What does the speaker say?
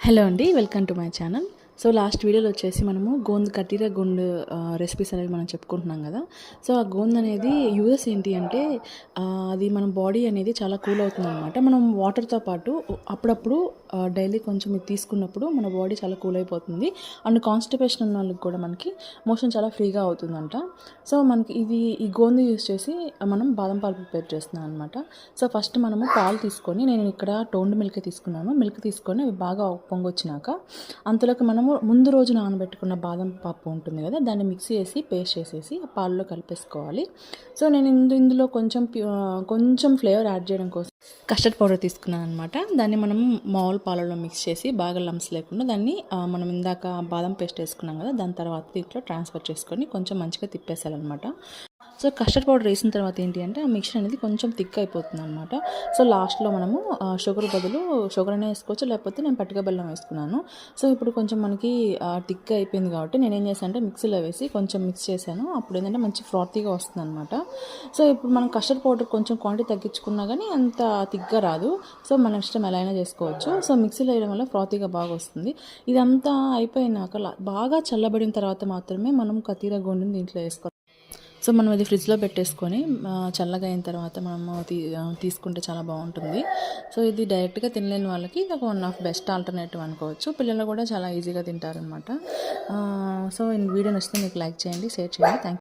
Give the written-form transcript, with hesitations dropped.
Hello అండి, welcome to my channel. So last వీడియోలో వచ్చేసి మనము గోంద్ కతీరా గుండ్ రెసిపీస్ అనేవి మనం చెప్పుకుంటున్నాం కదా. సో ఆ గోంద్ అనేది యూజెస్ ఏంటి అంటే అది మన బాడీ అనేది చాలా కూల్ అవుతుంది అనమాట. మనం వాటర్తో పాటు అప్పుడప్పుడు డైలీ కొంచెం ఇది తీసుకున్నప్పుడు మన బాడీ చాలా కూల్ అయిపోతుంది. అండ్ కాన్స్టిపేషన్ ఉన్న వాళ్ళకి కూడా మనకి మోషన్ చాలా ఫ్రీగా అవుతుందంట. సో మనకి ఈ గోంద్ యూజ్ చేసి మనం బాదం పాలు ప్రిపేర్ చేస్తున్నాం అనమాట. సో ఫస్ట్ మనము పాలు తీసుకొని, నేను ఇక్కడ టోన్డ్ మిల్క్ తీసుకున్నాను. మిల్క్ తీసుకొని అవి బాగా పొంగొచ్చినాక అంతలోకి మనము ముందు రోజు నానబెట్టుకున్న బాదం పప్పు ఉంటుంది కదా, దాన్ని మిక్సీ వేసి పేస్ట్ చేసేసి ఆ పాలలో కలిపేసుకోవాలి. సో నేను ఇందులో కొంచెం ఫ్లేవర్ యాడ్ చేయడం కోసం కస్టర్డ్ పౌడర్ తీసుకున్నాను అనమాట. దాన్ని మనం మామూలు పాలలో మిక్స్ చేసి బాగా లంప్స్ లేకుండా దాన్ని మనం ఇందాక బాదం పేస్ట్ వేసుకున్నాం కదా, దాని తర్వాత దీంట్లో ట్రాన్స్ఫర్ చేసుకొని కొంచెం మంచిగా తిప్పేసాలన్నమాట. సో కస్టర్డ్ పౌడర్ వేసిన తర్వాత ఏంటి అంటే ఆ మిక్చర్ అనేది కొంచెం థిక్ అయిపోతుంది అనమాట. సో లాస్ట్లో మనము షుగర్ బదులు షుగర్ అనే వేసుకోవచ్చు, లేకపోతే నేను పట్టిక బెల్లం వేసుకున్నాను. సో ఇప్పుడు కొంచెం మనకి థిక్ అయిపోయింది కాబట్టి నేను ఏం చేశాను అంటే మిక్సీలో వేసి కొంచెం మిక్స్ చేశాను. అప్పుడు ఏంటంటే మంచి ఫ్రాతీగా వస్తుంది అనమాట. సో ఇప్పుడు మనం కస్టర్డ్ పౌడర్ కొంచెం క్వాంటిటీ తగ్గించుకున్నా కానీ అంత థిక్గా రాదు. సో మన ఇష్టం ఎలా అయినా చేసుకోవచ్చు. సో మిక్సీలో వేయడం వల్ల ఫ్రాతీగా బాగా వస్తుంది. ఇదంతా అయిపోయినాక బాగా చల్లబడిన తర్వాత మాత్రమే మనం కతీరా గోండుని దీంట్లో వేసుకోవాలి. సో మనం ఇది ఫ్రిడ్జ్లో పెట్టేసుకొని చల్లగా అయిన తర్వాత మనము తీసుకుంటే చాలా బాగుంటుంది. సో ఇది డైరెక్ట్గా తినలేని వాళ్ళకి ఇది ఒక వన్ ఆఫ్ బెస్ట్ ఆల్టర్నేటివ్ అనుకోవచ్చు. పిల్లలు కూడా చాలా ఈజీగా తింటారనమాట. సో ఈ వీడియో నచ్చితే మీకు లైక్ చేయండి, షేర్ చేయండి. Thank you.